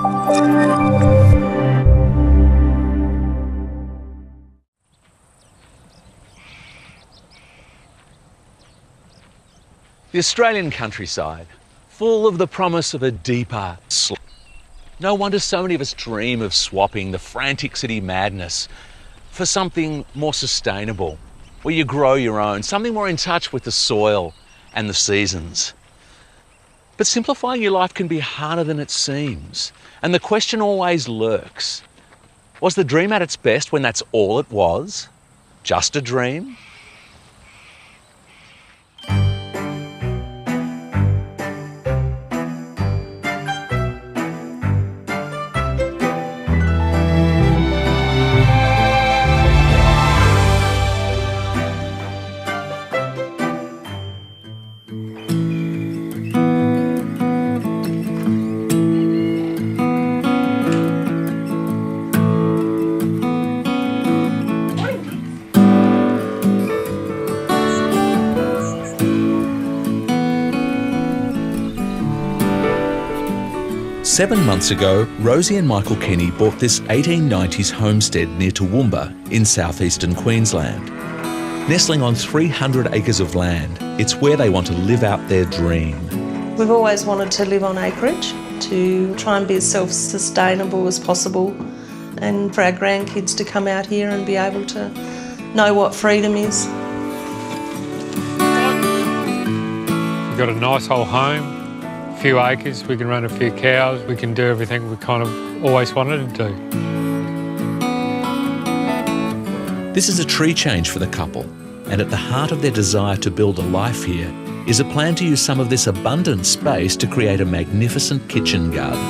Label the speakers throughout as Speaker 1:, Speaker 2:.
Speaker 1: The Australian countryside, full of the promise of a deeper slope. No wonder so many of us dream of swapping the frantic city madness for something more sustainable, where you grow your own, something more in touch with the soil and the seasons. But simplifying your life can be harder than it seems, and the question always lurks. Was the dream at its best when that's all it was? Just a dream?
Speaker 2: Seven months ago, Rosie and Michael Kenny bought this 1890s homestead near Toowoomba in southeastern Queensland. Nestling on 300 acres of land, it's where they want to live out their dream.
Speaker 3: We've always wanted to live on acreage, to try and be as self-sustainable as possible, and for our grandkids to come out here and be able to know what freedom is.
Speaker 4: We've got a nice old home. Few acres, we can run a few cows, we can do everything we kind of always wanted to do.
Speaker 2: This is a tree change for the couple, and at the heart of their desire to build a life here is a plan to use some of this abundant space to create a magnificent kitchen garden.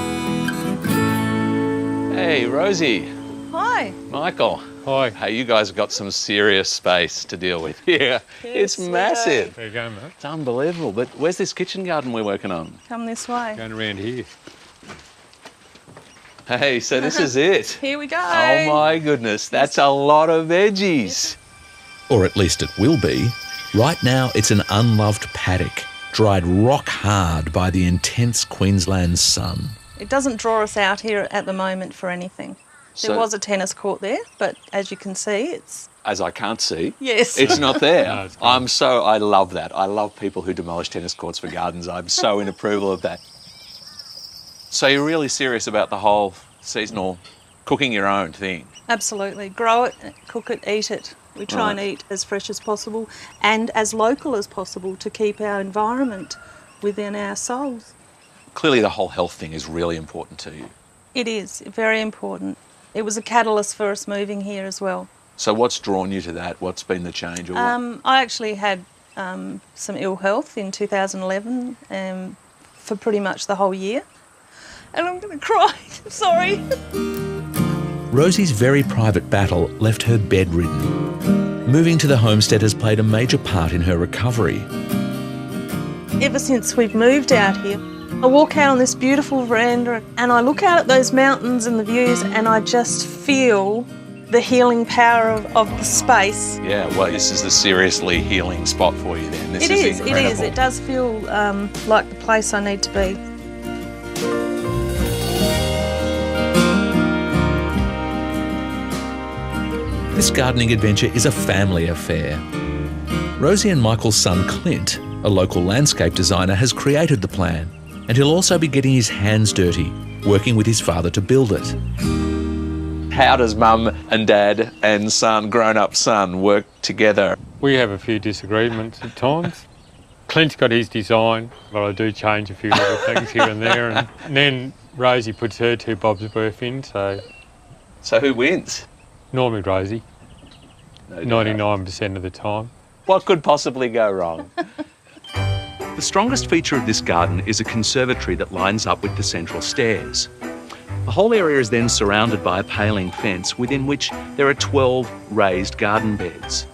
Speaker 1: Hey, Rosie.
Speaker 3: Hi.
Speaker 1: Michael.
Speaker 4: Hi.
Speaker 1: Hey, you guys have got some serious space to deal with here.
Speaker 3: Yes,
Speaker 1: It's massive.
Speaker 4: There you go, mate.
Speaker 1: It's unbelievable. But where's this kitchen garden we're working on?
Speaker 3: Come this way.
Speaker 4: Going around here.
Speaker 1: Hey, so this is it.
Speaker 3: Here we go.
Speaker 1: Oh my goodness, that's a lot of veggies.
Speaker 2: Or at least it will be. Right now, it's an unloved paddock, dried rock hard by the intense Queensland sun.
Speaker 3: It doesn't draw us out here at the moment for anything. There
Speaker 1: So-
Speaker 3: was a tennis court there, but as you can see, it's...
Speaker 1: As I can't see,
Speaker 3: Yes.
Speaker 1: it's not there.
Speaker 4: No, it's gone.
Speaker 1: I love that. I love people who demolish tennis courts for gardens. I'm so in approval of that. So you're really serious about the whole seasonal cooking your own thing?
Speaker 3: Absolutely. Grow it, cook it, eat it. We try and eat as fresh as possible and as local as possible to keep our environment within our souls.
Speaker 1: Clearly the whole health thing is really important to you.
Speaker 3: It is very important. It was a catalyst for us moving here as well.
Speaker 1: So what's drawn you to that? What's been the change? Or what?
Speaker 3: I actually had some ill health in 2011 for pretty much the whole year. And I'm going to cry, sorry.
Speaker 2: Rosie's very private battle left her bedridden. Moving to the homestead has played a major part in her recovery.
Speaker 3: Ever since we've moved out here, I walk out on this beautiful veranda and I look out at those mountains and the views and I just feel the healing power of the space.
Speaker 1: Yeah, well, this is a seriously healing spot for you then. This
Speaker 3: It is.
Speaker 1: incredible.
Speaker 3: It does feel like the place I need to be.
Speaker 2: This gardening adventure is a family affair. Rosie and Michael's son Clint, a local landscape designer, has created the plan, and he'll also be getting his hands dirty, working with his father to build it.
Speaker 1: How does mum and dad and son, grown-up son, work together?
Speaker 4: We have a few disagreements at times. Clint's got his design, but I do change a few little things here and there. And then Rosie puts her 2 bobs worth in, so
Speaker 1: So who wins?
Speaker 4: normally Rosie,
Speaker 1: No doubt.
Speaker 4: 99% of the time.
Speaker 1: What could possibly go wrong?
Speaker 2: The strongest feature of this garden is a conservatory that lines up with the central stairs. The whole area is then surrounded by a paling fence within which there are 12 raised garden beds.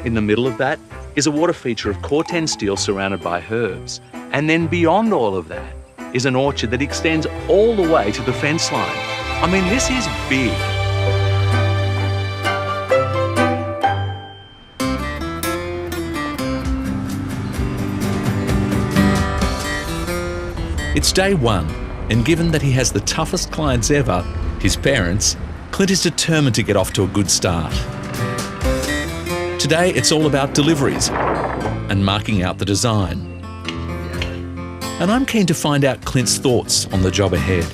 Speaker 2: In the middle of that is a water feature of corten steel surrounded by herbs. And then beyond all of that is an orchard that extends all the way to the fence line. I mean, this is big. It's day one, And given that he has the toughest clients ever, his parents, Clint is determined to get off to a good start. Today, it's all about deliveries and marking out the design. And I'm keen to find out Clint's thoughts on the job ahead.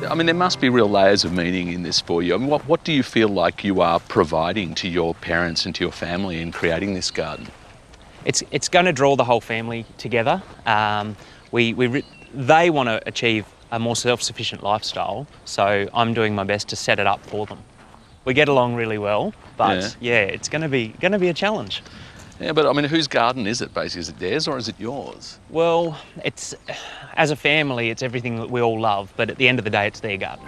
Speaker 1: I mean, there must be real layers of meaning in this for you. I mean, what do you feel like you are providing to your parents and to your family in creating this garden?
Speaker 5: It's going to draw the whole family together. They want to achieve a more self-sufficient lifestyle, so I'm doing my best to set it up for them. We get along really well, but yeah it's going to be a challenge.
Speaker 1: Yeah, but I mean, whose garden is it basically? Is it theirs or is it yours?
Speaker 5: Well, as a family, it's everything that we all love, but at the end of the day, it's their garden.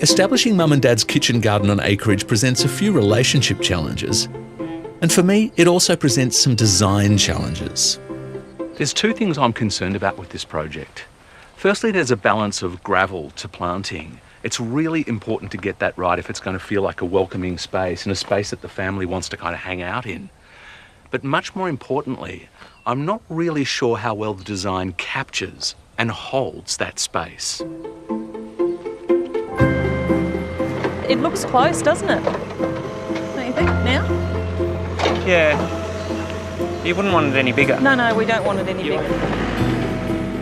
Speaker 2: Establishing Mum and Dad's kitchen garden on acreage presents a few relationship challenges. And for me, it also presents some design challenges.
Speaker 1: There's two things I'm concerned about with this project. Firstly, there's a balance of gravel to planting. It's really important to get that right if it's going to feel like a welcoming space and a space that the family wants to kind of hang out in. But much more importantly, I'm not really sure how well the design captures and holds that space.
Speaker 3: It looks close, doesn't it? Don't you think, now?
Speaker 5: Yeah. You wouldn't want it any bigger.
Speaker 3: No, we don't want it any bigger.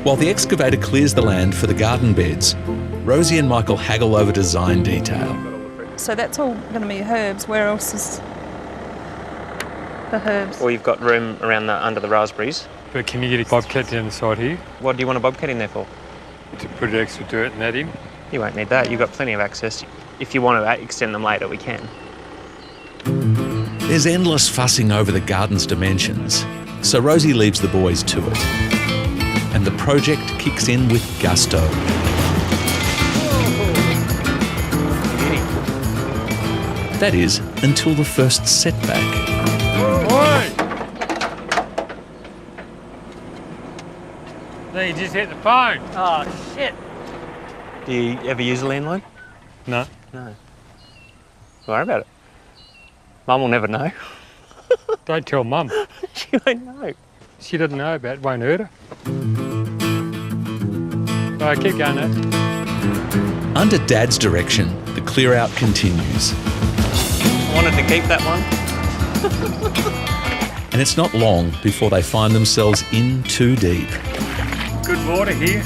Speaker 2: While the excavator clears the land for the garden beds, Rosie and Michael haggle over design detail.
Speaker 3: So that's all going to be herbs. Where else is the herbs?
Speaker 5: Or you've got room around under the raspberries.
Speaker 4: But can you get a bobcat down the side here
Speaker 5: What do you want a bobcat in there for?
Speaker 4: to put extra dirt and that in?
Speaker 5: You won't need that. You've got plenty of access. If you want to extend them later, we can.
Speaker 2: There's endless fussing over the garden's dimensions, so Rosie leaves the boys to it. And the project kicks in with gusto. That is, until the first setback.
Speaker 4: No, you just hit the phone.
Speaker 5: Oh, shit. Do you ever use a landline?
Speaker 4: No.
Speaker 5: No. Don't worry about it. Mum will never know.
Speaker 4: Don't tell Mum.
Speaker 5: She won't know.
Speaker 4: She doesn't know about it, won't hurt her. All right, keep going, Nat.
Speaker 2: Under Dad's direction, the clear out continues.
Speaker 5: I wanted to keep that one.
Speaker 2: And it's not long before they find themselves in too deep.
Speaker 4: Good water here.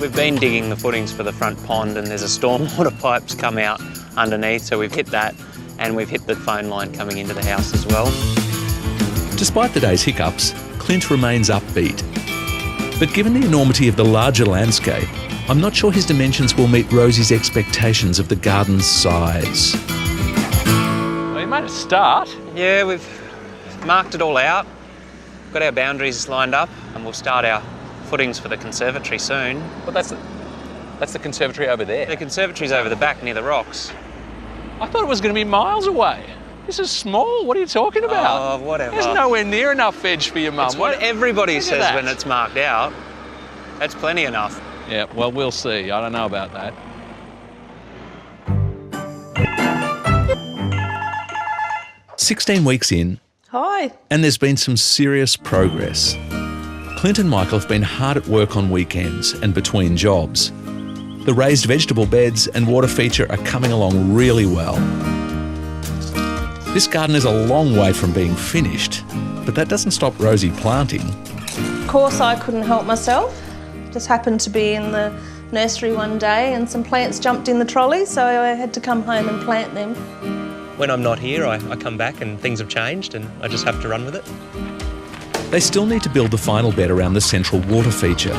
Speaker 5: We've been digging the footings for the front pond and there's a stormwater pipe's come out underneath, so we've hit that and we've hit the phone line coming into the house as well.
Speaker 2: Despite the day's hiccups, Clint remains upbeat. But given the enormity of the larger landscape, I'm not sure his dimensions will meet Rosie's expectations of the garden's size.
Speaker 1: Well, you made a start.
Speaker 5: Yeah, we've marked it all out, got our boundaries lined up, and we'll start our footings for the conservatory soon.
Speaker 1: But that's the conservatory over there.
Speaker 5: The conservatory's over the back near the rocks.
Speaker 1: I thought it was going to be miles away. This is small. What are you talking about?
Speaker 5: Oh, whatever.
Speaker 1: There's nowhere near enough veg for your mum.
Speaker 5: It's what everybody
Speaker 1: Look at
Speaker 5: says
Speaker 1: that.
Speaker 5: when it's marked out. That's plenty enough.
Speaker 1: Yeah, well, we'll see. I don't know about that.
Speaker 2: "16 weeks in,
Speaker 3: Hi.
Speaker 2: and there's been some serious progress. Clint and Michael have been hard at work on weekends and between jobs. The raised vegetable beds and water feature are coming along really well. This garden is a long way from being finished, but that doesn't stop Rosie planting.
Speaker 3: Of course, I couldn't help myself. Just happened to be in the nursery one day and some plants jumped in the trolley, so I had to come home and plant them.
Speaker 5: When I'm not here, I come back and things have changed and I just have to run with it.
Speaker 2: They still need to build the final bed around the central water feature.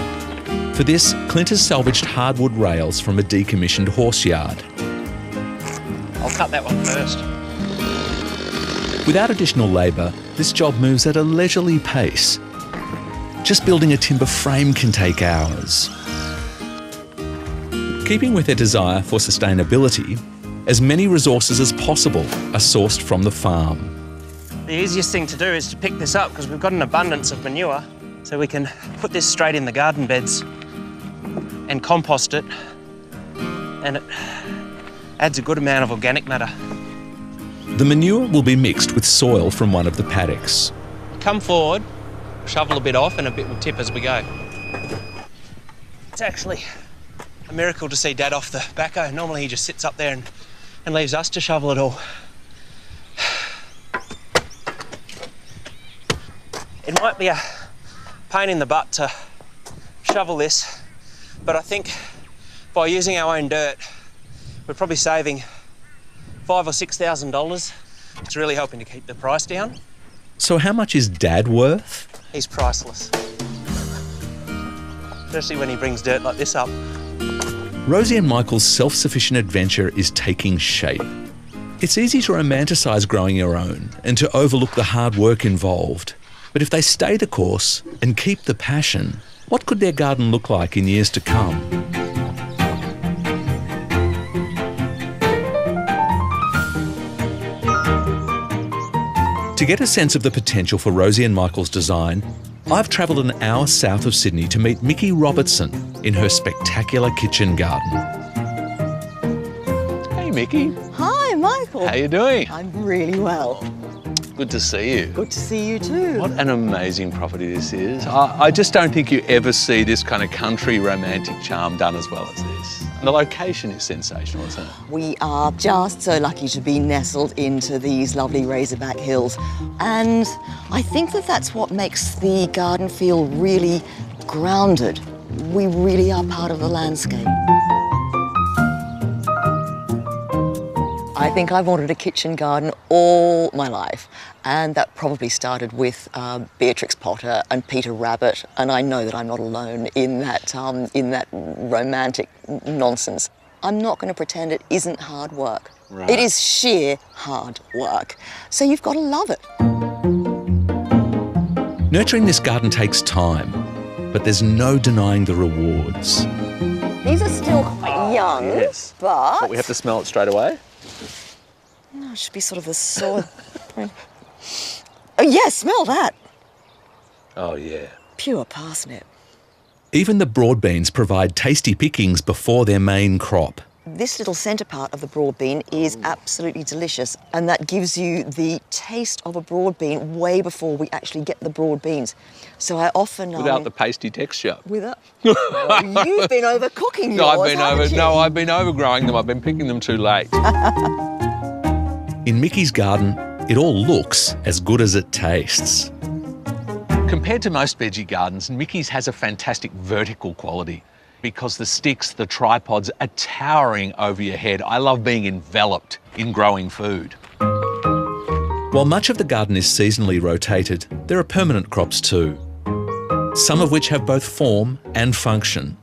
Speaker 2: For this, Clint has salvaged hardwood rails from a decommissioned horse yard.
Speaker 5: I'll cut that one first.
Speaker 2: Without additional labour, this job moves at a leisurely pace. Just building a timber frame can take hours. Keeping with their desire for sustainability, as many resources as possible are sourced from the farm.
Speaker 5: The easiest thing to do is to pick this up because we've got an abundance of manure, so we can put this straight in the garden beds and compost it, and it adds a good amount of organic matter.
Speaker 2: The manure will be mixed with soil from one of the paddocks.
Speaker 5: Come forward, shovel a bit off and a bit will tip as we go. It's actually a miracle to see Dad off the backhoe. Normally he just sits up there and leaves us to shovel it all. It might be a pain in the butt to shovel this, but I think by using our own dirt, we're probably saving $5,000 or $6,000. It's really helping to keep the price down.
Speaker 2: So how much is Dad worth?
Speaker 5: He's priceless. Especially when he brings dirt like this up.
Speaker 2: Rosie and Michael's self-sufficient adventure is taking shape. It's easy to romanticise growing your own and to overlook the hard work involved. But if they stay the course and keep the passion, what could their garden look like in years to come? To get a sense of the potential for Rosie and Michael's design, I've travelled an hour south of Sydney to meet Mickey Robertson in her spectacular kitchen garden.
Speaker 1: Hey, Mickey.
Speaker 6: Hi, Michael.
Speaker 1: How you doing?
Speaker 6: I'm really well.
Speaker 1: Good to see you.
Speaker 6: Good to see you too.
Speaker 1: What an amazing property this is. I just don't think you ever see this kind of country romantic charm done as well as this. And the location is sensational, isn't it?
Speaker 6: We are just so lucky to be nestled into these lovely Razorback Hills. And I think that that's what makes the garden feel really grounded. We really are part of the landscape. I think I've wanted a kitchen garden all my life, and that probably started with Beatrix Potter and Peter Rabbit, and I know that I'm not alone in that romantic nonsense. I'm not going to pretend it isn't hard work.
Speaker 1: Right.
Speaker 6: It is sheer hard work, so you've got to love it.
Speaker 2: Nurturing this garden takes time, but there's no denying the rewards.
Speaker 6: These are still quite young,
Speaker 1: yes.
Speaker 6: but
Speaker 1: We have to smell it straight away?
Speaker 6: no, it should be sort of the soil. Oh yes, smell that.
Speaker 1: Oh, yeah.
Speaker 6: Pure parsnip.
Speaker 2: Even the broad beans provide tasty pickings before their main crop.
Speaker 6: This little centre part of the broad bean is absolutely delicious, and that gives you the taste of a broad bean way before we actually get the broad beans. So I often
Speaker 1: Without the pasty texture.
Speaker 6: you've been overcooking yours. haven't you?
Speaker 1: I've been overgrowing them. I've been picking them too late.
Speaker 2: In Mickey's garden, it all looks as good as it tastes.
Speaker 1: Compared to most veggie gardens, Mickey's has a fantastic vertical quality because the sticks, the tripods are towering over your head. I love being enveloped in growing food.
Speaker 2: While much of the garden is seasonally rotated, there are permanent crops too, some of which have both form and function.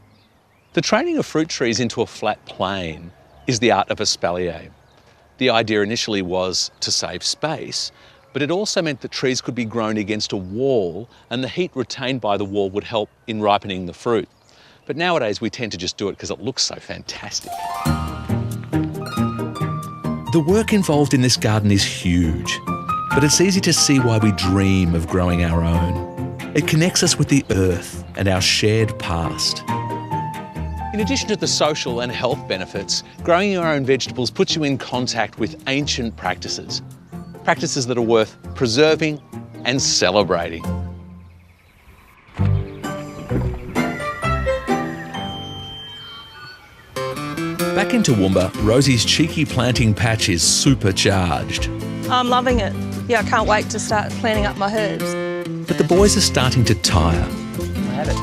Speaker 1: The training of fruit trees into a flat plane is the art of espalier. The idea initially was to save space, but it also meant that trees could be grown against a wall and the heat retained by the wall would help in ripening the fruit. But nowadays we tend to just do it because it looks so fantastic.
Speaker 2: The work involved in this garden is huge, but it's easy to see why we dream of growing our own. It connects us with the earth and our shared past.
Speaker 1: In addition to the social and health benefits, growing your own vegetables puts you in contact with ancient practices. Practices that are worth preserving and celebrating.
Speaker 2: Back in Toowoomba, Rosie's cheeky planting patch is supercharged.
Speaker 3: I'm loving it. Yeah, I can't wait to start planting up my herbs.
Speaker 2: But the boys are starting to tire.
Speaker 5: I have it.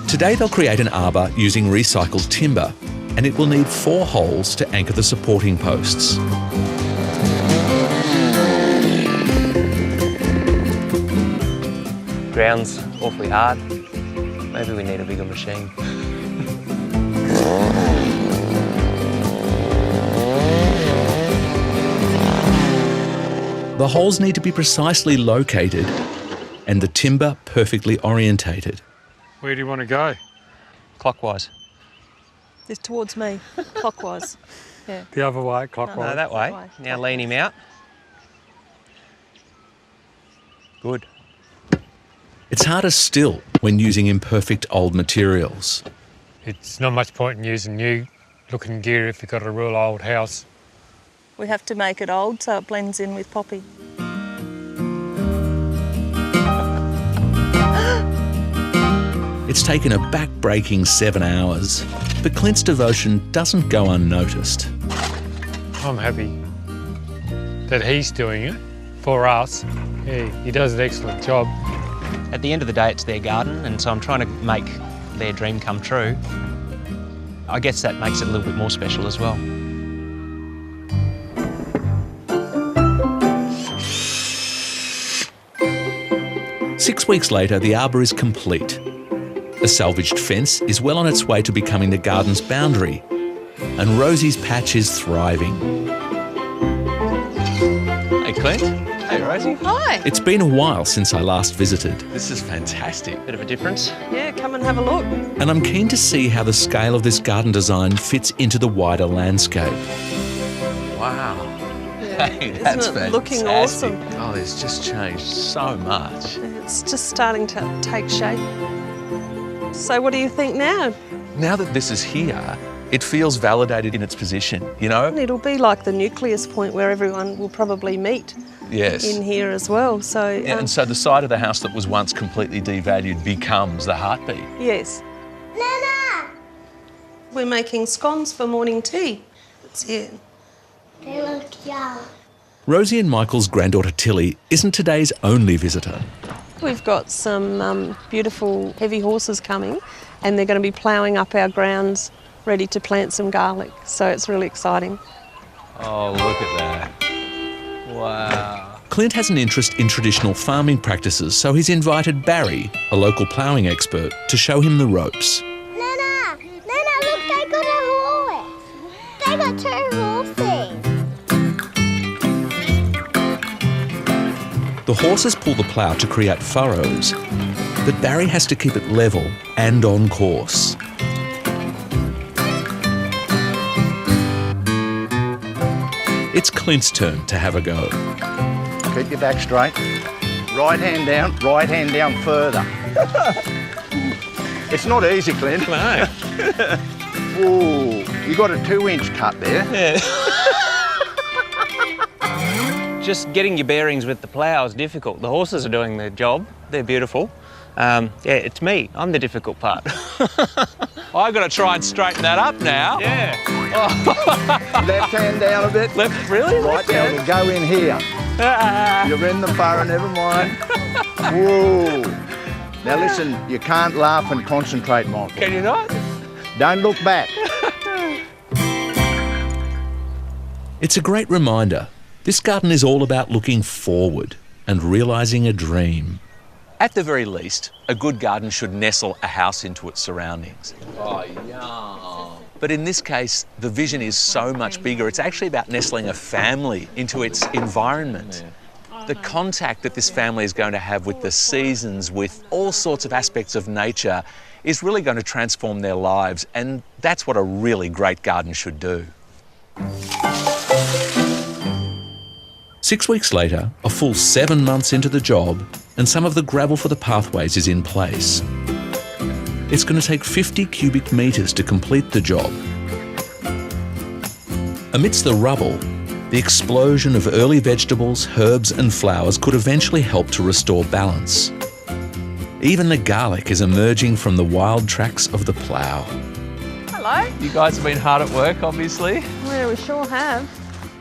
Speaker 2: Today they'll create an arbour using recycled timber, and it will need 4 holes to anchor the supporting posts.
Speaker 5: Ground's awfully hard. Maybe we need a bigger machine.
Speaker 2: The holes need to be precisely located and the timber perfectly orientated.
Speaker 4: Where do you want to go?
Speaker 5: Clockwise.
Speaker 3: It's towards me, clockwise. Yeah.
Speaker 4: The other way, clockwise?
Speaker 5: No, that way.
Speaker 3: That way.
Speaker 5: Now lean him out. Good.
Speaker 2: It's harder still when using imperfect old materials.
Speaker 4: It's not much point in using new looking gear if you've got a real old house.
Speaker 3: We have to make it old so it blends in with Poppy.
Speaker 1: It's taken a back-breaking 7 hours, but Clint's devotion doesn't go unnoticed.
Speaker 4: I'm happy that he's doing it for us. Yeah, he does an excellent job.
Speaker 5: At the end of the day, it's their garden, and so I'm trying to make their dream come true. I guess that makes it a little bit more special as well.
Speaker 1: Six weeks later, the arbour is complete. A salvaged fence is well on its way to becoming the garden's boundary, and Rosie's patch is thriving.
Speaker 2: Hey, Clint. Hey, Rosie.
Speaker 3: Hi.
Speaker 1: It's been a while since I last visited,
Speaker 2: This is fantastic.
Speaker 5: Bit of a difference.
Speaker 3: Yeah, come and have a look.
Speaker 1: and I'm keen to see how the scale of this garden design fits into the wider landscape.
Speaker 2: Wow.
Speaker 3: Yeah.
Speaker 2: Hey,
Speaker 3: Isn't
Speaker 2: that's
Speaker 3: it
Speaker 2: fantastic.
Speaker 3: looking awesome?
Speaker 2: Oh, it's just changed so much.
Speaker 3: It's just starting to take shape. So what do you think now?
Speaker 2: Now that this is here, it feels validated in its position, you know?
Speaker 3: It'll be like the nucleus point where everyone will probably meet
Speaker 2: Yes.
Speaker 3: in here as well. So
Speaker 2: Yeah, and so the side of the house that was once completely devalued becomes the heartbeat.
Speaker 3: yes. Nana! We're making scones for morning tea. It's here.
Speaker 7: They look young.
Speaker 1: Rosie and Michael's granddaughter Tilly isn't today's only visitor.
Speaker 3: We've got some beautiful heavy horses coming, and they're going to be ploughing up our grounds ready to plant some garlic. So it's really exciting.
Speaker 2: Oh, look at that. Wow.
Speaker 1: Clint has an interest in traditional farming practices, so he's invited Barry, a local ploughing expert, to show him the ropes.
Speaker 7: Nana! Nana, look, they got a horse. They got 2 horses.
Speaker 1: The horses pull the plough to create furrows, but Barry has to keep it level and on course. It's Clint's turn to have a go.
Speaker 8: Keep your back straight. Right hand down further. It's not easy, Clint.
Speaker 2: No.
Speaker 8: Ooh, you got a 2-inch cut there.
Speaker 5: Just getting your bearings with the plough is difficult. The horses are doing their job. They're beautiful. Yeah, it's me. I'm the difficult part.
Speaker 2: I've got to try and straighten that up now.
Speaker 5: Yeah.
Speaker 8: Left hand down a bit.
Speaker 2: Left, really?
Speaker 8: Right, now it'll go in here. You're in the furrow, never mind. Whoa. Now listen, you can't laugh and concentrate, Michael.
Speaker 2: Can you not?
Speaker 8: Don't look back.
Speaker 1: It's a great reminder. This garden is all about looking forward and realising a dream.
Speaker 2: At the very least, a good garden should nestle a house into its surroundings. Oh, yum. But in this case, the vision is so much bigger. It's actually about nestling a family into its environment. The contact that this family is going to have with the seasons, with all sorts of aspects of nature, is really going to transform their lives, and that's what a really great garden should do.
Speaker 1: 6 weeks later, a full 7 months into the job, and some of the gravel for the pathways is in place. It's going to take 50 cubic metres to complete the job. Amidst the rubble, the explosion of early vegetables, herbs and flowers could eventually help to restore balance. Even the garlic is emerging from the wild tracks of the plough.
Speaker 3: Hello.
Speaker 2: You guys have been hard at work, obviously.
Speaker 3: Yeah, we sure have.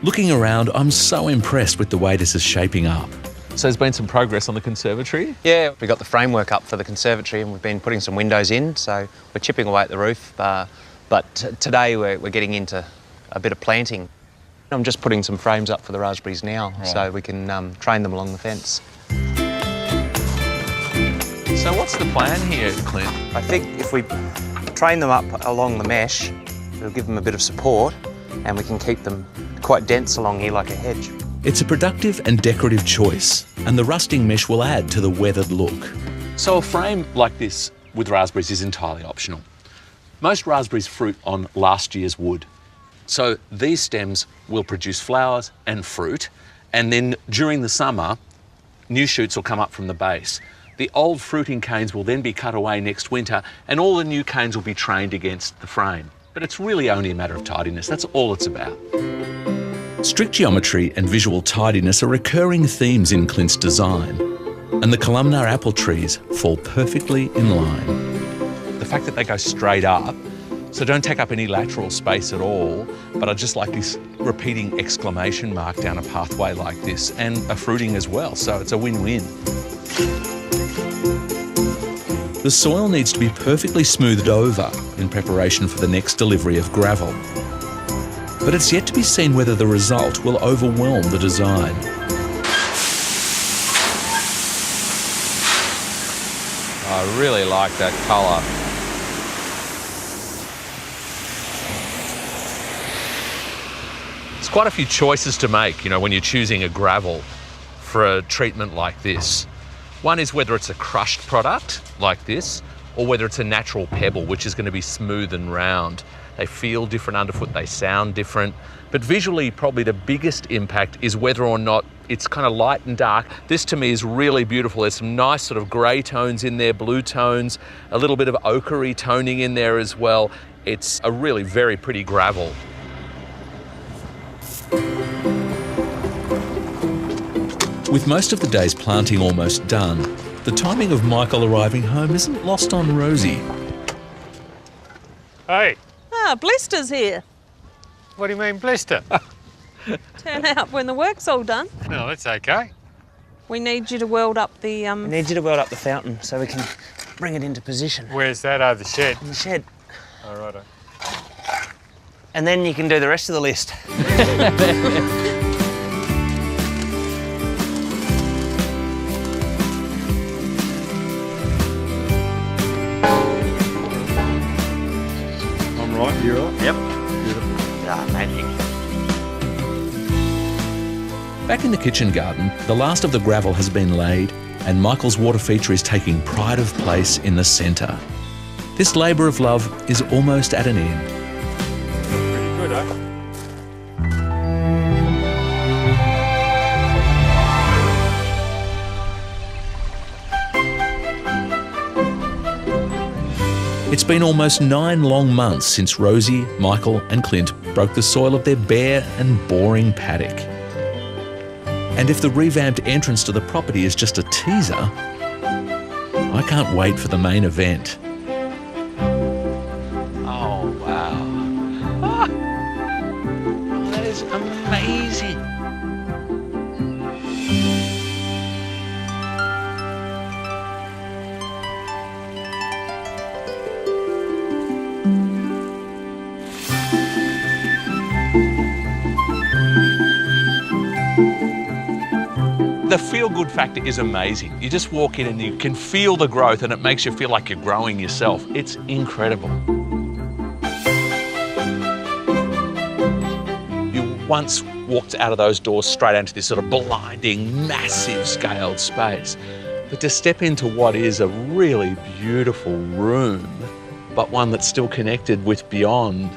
Speaker 1: Looking around, I'm so impressed with the way this is shaping up.
Speaker 2: So there's been some progress on the conservatory.
Speaker 5: Yeah, we got the framework up for the conservatory and we've been putting some windows in, so we're chipping away at the roof. But today we're getting into a bit of planting. I'm just putting some frames up for the raspberries now, so we can train them along the fence.
Speaker 2: So what's the plan here, Clint?
Speaker 5: I think if we train them up along the mesh, it'll give them a bit of support and we can keep them quite dense along here like a hedge.
Speaker 1: It's a productive and decorative choice, and the rusting mesh will add to the weathered look.
Speaker 2: So a frame like this with raspberries is entirely optional. Most raspberries fruit on last year's wood. So these stems will produce flowers and fruit, and then during the summer, new shoots will come up from the base. The old fruiting canes will then be cut away next winter, and all the new canes will be trained against the frame. But it's really only a matter of tidiness. That's all it's about.
Speaker 1: Strict geometry and visual tidiness are recurring themes in Clint's design, and the columnar apple trees fall perfectly in line. the fact that they go straight up, so don't take up any lateral space at all, but I just like this repeating exclamation mark down a pathway like this, and a fruiting as well, so it's a win-win.
Speaker 2: The soil needs to be perfectly smoothed over in preparation for the next delivery of gravel. But it's yet to be seen whether the result will overwhelm the design.
Speaker 1: I really like that colour. There's quite a few choices to make, you know, when you're choosing a gravel for a treatment like this. One is whether it's a crushed product like this, or whether it's a natural pebble, which is going to be smooth and round. They feel different underfoot, they sound different. But visually, probably the biggest impact is whether or not it's kind of light and dark. This to me is really beautiful. There's some nice sort of grey tones in there, blue tones, a little bit of ochre-y toning in there as well. It's a really very pretty gravel.
Speaker 2: With most of the day's planting almost done, the timing of Michael arriving home isn't lost on Rosie.
Speaker 4: Hey,
Speaker 3: Ah, Blister's here.
Speaker 4: what do you mean blister?
Speaker 3: Turn out when the work's all done.
Speaker 4: No, that's okay.
Speaker 3: We need you to weld up the
Speaker 5: We need you to weld up the fountain so we can bring it into position.
Speaker 4: Where's that? Oh, the shed.
Speaker 5: In the shed.
Speaker 4: All righto.
Speaker 5: And then you can do the rest of the list.
Speaker 4: I'm right, you're right.
Speaker 5: Yep. Ah, magic.
Speaker 2: Back in the kitchen garden, the last of the gravel has been laid, and Michael's water feature is taking pride of place in the centre. This labour of love is almost at an end.
Speaker 4: Pretty good, eh?
Speaker 2: It's been almost 9 long months since Rosie, Michael and Clint broke the soil of their bare and boring paddock. And if the revamped entrance to the property is just a teaser, I can't wait for the main event.
Speaker 1: Oh, wow. Ah, oh, that is amazing. The feel-good factor is amazing. You just walk in and you can feel the growth and it makes you feel like you're growing yourself. It's incredible. You once walked out of those doors straight into this sort of blinding, massive scaled space. But to step into what is a really beautiful room, but one that's still connected with beyond,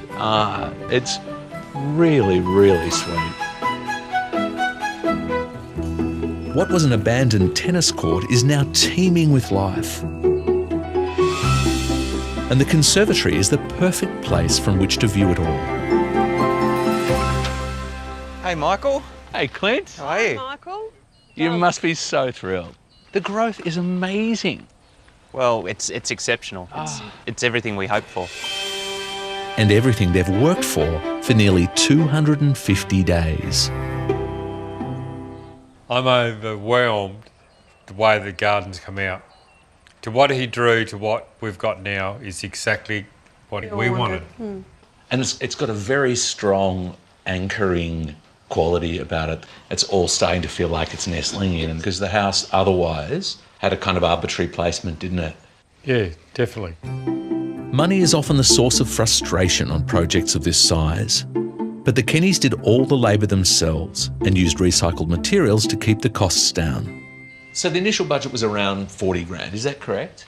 Speaker 1: it's really, really sweet.
Speaker 2: What was an abandoned tennis court is now teeming with life. And the conservatory is the perfect place from which to view it all.
Speaker 5: Hey, Michael.
Speaker 1: Hey, Clint.
Speaker 5: How are you?
Speaker 3: Michael.
Speaker 1: You must be so thrilled. The growth is amazing.
Speaker 5: Well, it's exceptional. It's everything we hoped for.
Speaker 2: And everything they've worked for nearly 250 days.
Speaker 4: I'm overwhelmed the way the garden's come out. To what he drew to what we've got now is exactly what we wanted.
Speaker 1: And it's got a very strong anchoring quality about it. It's all starting to feel like it's nestling in, because the house otherwise had a kind of arbitrary placement, didn't it?
Speaker 4: Yeah, definitely.
Speaker 2: Money is often the source of frustration on projects of this size. But the Kennys did all the labour themselves and used recycled materials to keep the costs down.
Speaker 1: So the initial budget was around 40 grand, is that correct?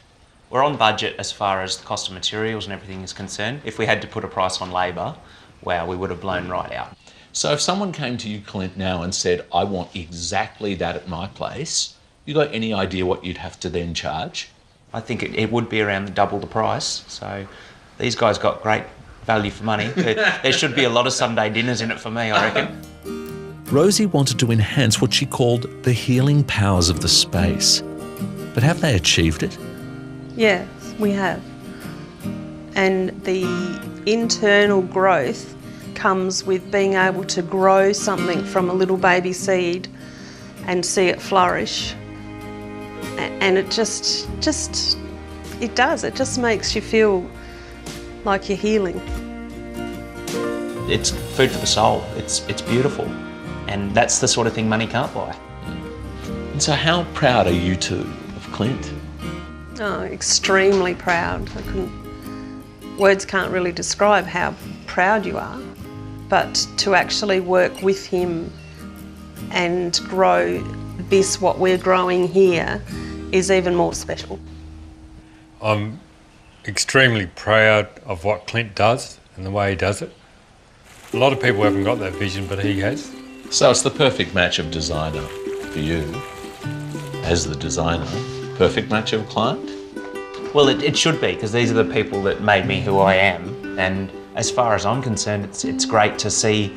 Speaker 5: We're on budget as far as the cost of materials and everything is concerned. If we had to put a price on labour, wow, we would have blown right out.
Speaker 1: So if someone came to you, Clint, now and said, I want exactly that at my place, you got any idea what you'd have to then charge?
Speaker 5: I think it would be around double the price. So these guys got great value for money. There should be a lot of Sunday dinners in it for me, I reckon.
Speaker 2: Rosie wanted to enhance what she called the healing powers of the space. But have they achieved it?
Speaker 3: Yes, we have. And the internal growth comes with being able to grow something from a little baby seed and see it flourish. And it it just makes you feel like you're healing.
Speaker 5: It's food for the soul. It's beautiful. And that's the sort of thing money can't buy.
Speaker 1: And so how proud are you two of Clint?
Speaker 3: Oh, extremely proud. Words can't really describe how proud you are, but to actually work with him and grow what we're growing here is even more special.
Speaker 4: I'm extremely proud of what Clint does and the way he does it. A lot of people haven't got that vision, but he has.
Speaker 1: So it's the perfect match of designer for you as the designer. Perfect match of client?
Speaker 5: Well, it should be, because these are the people that made me who I am. And as far as I'm concerned, it's great to see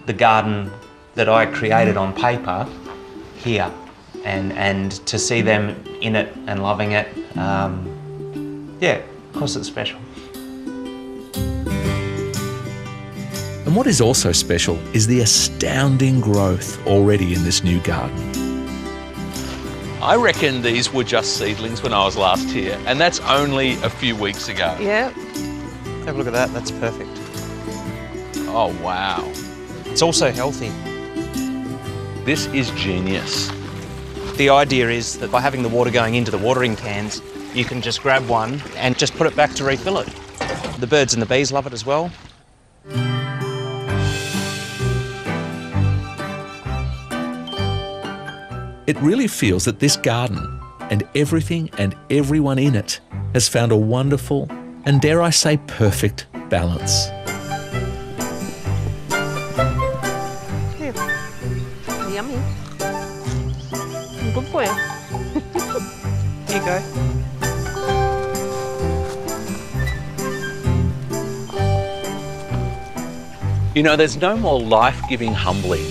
Speaker 5: the garden that I created on paper here, and to see them in it and loving it. Yeah, of course it's special.
Speaker 1: And what is also special is the astounding growth already in this new garden. I reckon these were just seedlings when I was last here, and that's only a few weeks ago.
Speaker 3: Yeah.
Speaker 5: Have a look at that, that's perfect.
Speaker 1: Oh, wow.
Speaker 5: It's also healthy.
Speaker 1: This is genius.
Speaker 5: The idea is that by having the water going into the watering cans, you can just grab one and just put it back to refill it. The birds and the bees love it as well.
Speaker 1: It really feels that this garden and everything and everyone in it has found a wonderful and, dare I say, perfect balance.
Speaker 3: Here. Yummy. Good for you.
Speaker 5: Here you go.
Speaker 1: You know, there's no more life-giving humbling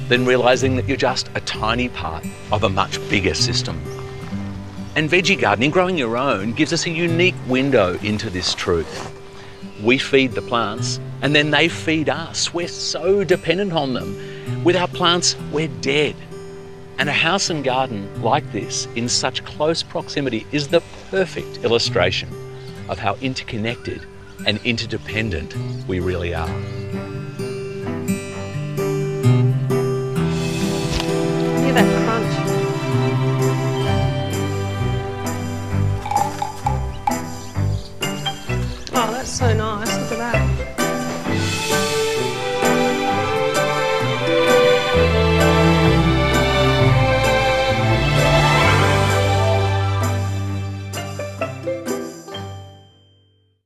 Speaker 1: than realising that you're just a tiny part of a much bigger system. And veggie gardening, growing your own, gives us a unique window into this truth. We feed the plants and then they feed us. We're so dependent on them. Without plants, we're dead. And a house and garden like this, in such close proximity, is the perfect illustration of how interconnected and interdependent we really are.
Speaker 3: Hear that crunch. Oh, that's so nice. Look at that.